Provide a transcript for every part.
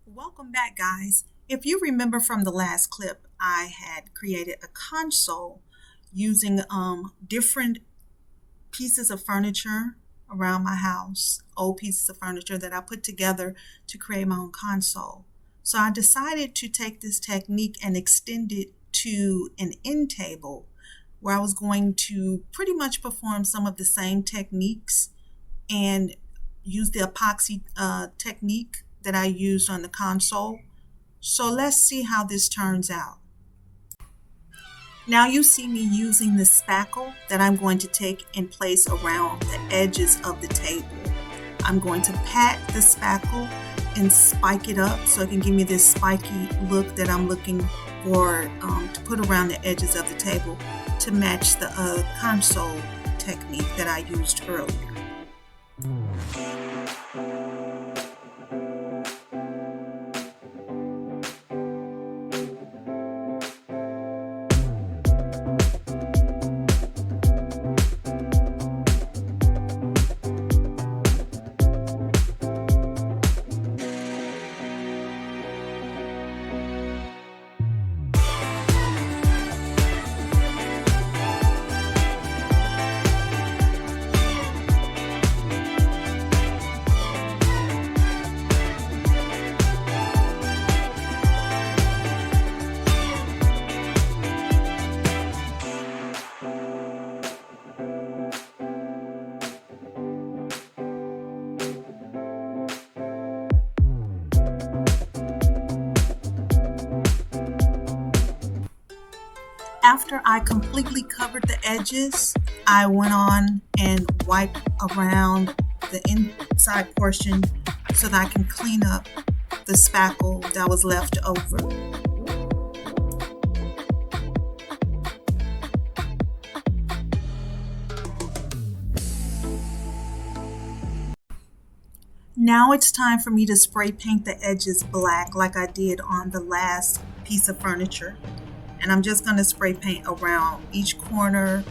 Welcome back, guys. If you remember from the last clip, I had created a console using different pieces of furniture around my house, old pieces of furniture that I put together to create my own console. So I decided to take this technique and extend it to an end table where I was going to pretty much perform some of the same techniques and use the epoxy technique that I used on the console. So let's see how this turns out. Now you see me using the spackle that I'm going to take and place around the edges of the table. I'm going to pat the spackle and spike it up so it can give me this spiky look that I'm looking for to put around the edges of the table to match the console technique that I used earlier. After I completely covered the edges, I went on and wiped around the inside portion so that I can clean up the spackle that was left over. Now it's time for me to spray paint the edges black like I did on the last piece of furniture. And I'm just going to spray paint around each corner,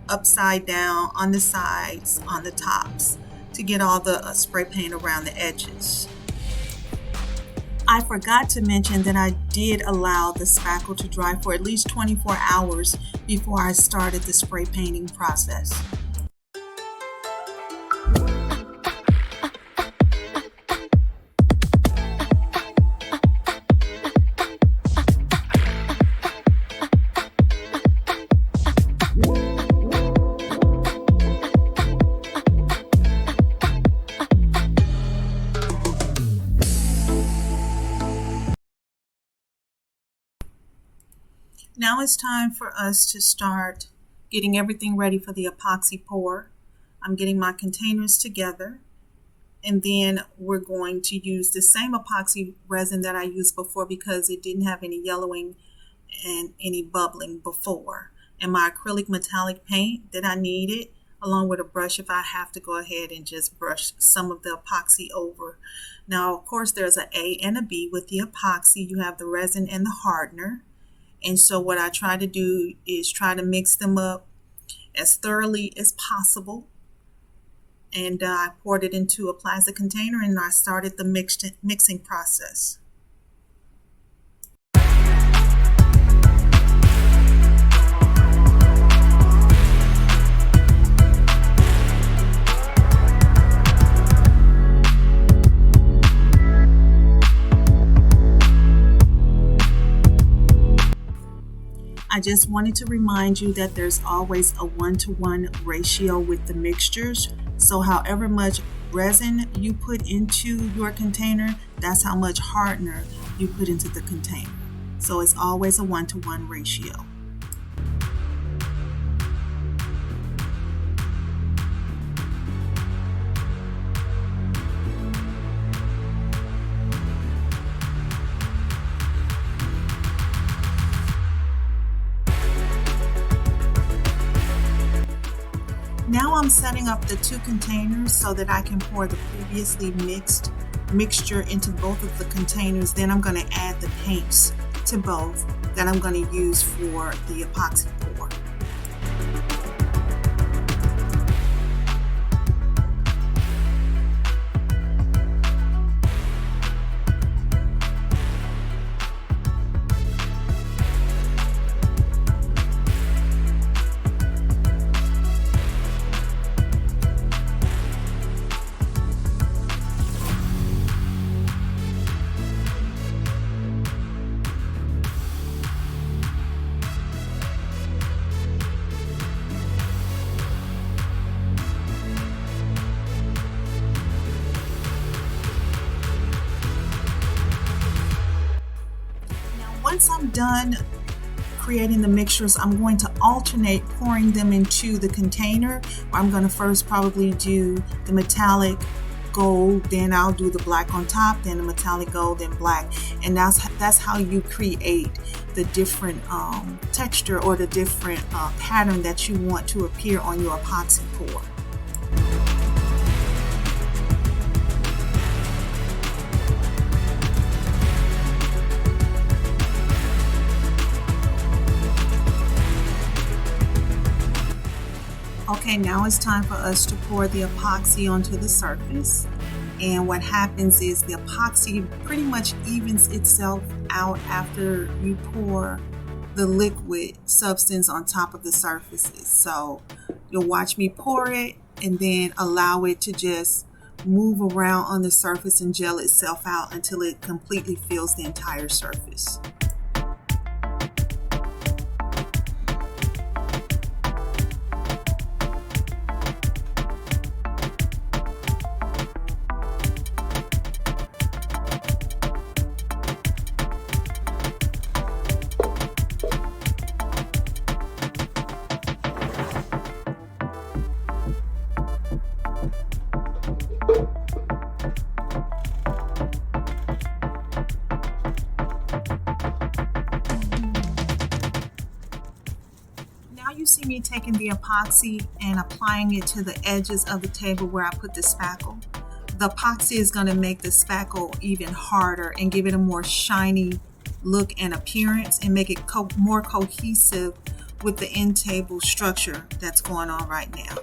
upside down, on the sides, on the tops, to get all the spray paint around the edges. I forgot to mention that I did allow the spackle to dry for at least 24 hours before I started the spray painting process. Now it's time for us to start getting everything ready for the epoxy pour. I'm getting my containers together, and then we're going to use the same epoxy resin that I used before because it didn't have any yellowing and any bubbling before. And my acrylic metallic paint that I needed, along with a brush if I have to go ahead and just brush some of the epoxy over. Now, of course, there's an A and a B with the epoxy. You have the resin and the hardener. And so what I try to do is try to mix them up as thoroughly as possible. And I poured it into a plastic container and I started the mixing process. I just wanted to remind you that there's always a 1-to-1 ratio with the mixtures. So however much resin you put into your container, that's how much hardener you put into the container. So it's always a 1-to-1 ratio. Now I'm setting up the two containers so that I can pour the previously mixed mixture into both of the containers. Then I'm going to add the paints to both that I'm going to use for the epoxy pour. once I'm done creating the mixtures, I'm going to alternate pouring them into the container. I'm going to first probably do the metallic gold, then I'll do the black on top, then the metallic gold, then black. And that's how you create the different texture or the different pattern that you want to appear on your epoxy pour. Okay, now it's time for us to pour the epoxy onto the surface. And what happens is the epoxy pretty much evens itself out after you pour the liquid substance on top of the surfaces. So you'll watch me pour it and then allow it to just move around on the surface and gel itself out until it completely fills the entire surface. You see me taking the epoxy and applying it to the edges of the table where I put the spackle. The epoxy is going to make the spackle even harder and give it a more shiny look and appearance and make it more cohesive with the end table structure that's going on right now.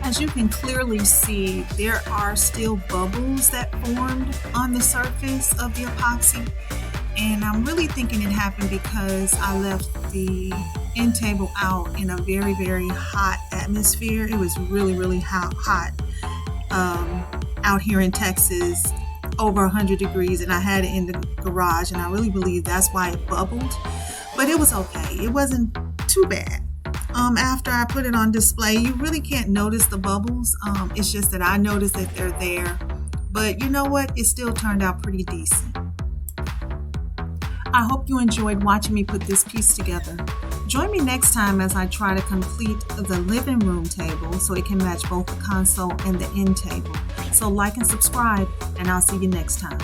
As you can clearly see, there are still bubbles that formed on the surface of the epoxy, and I'm really thinking it happened because I left the end table out in a very, very hot atmosphere. It was really hot out here in Texas, over 100 degrees, and I had it in the garage, and I really believe that's why it bubbled, but it was okay. It wasn't too bad. After I put it on display, you really can't notice the bubbles. It's just that I noticed that they're there. But you know what? It still turned out pretty decent. I hope you enjoyed watching me put this piece together. Join me next time as I try to complete the living room table so it can match both the console and the end table. So like and subscribe, and I'll see you next time.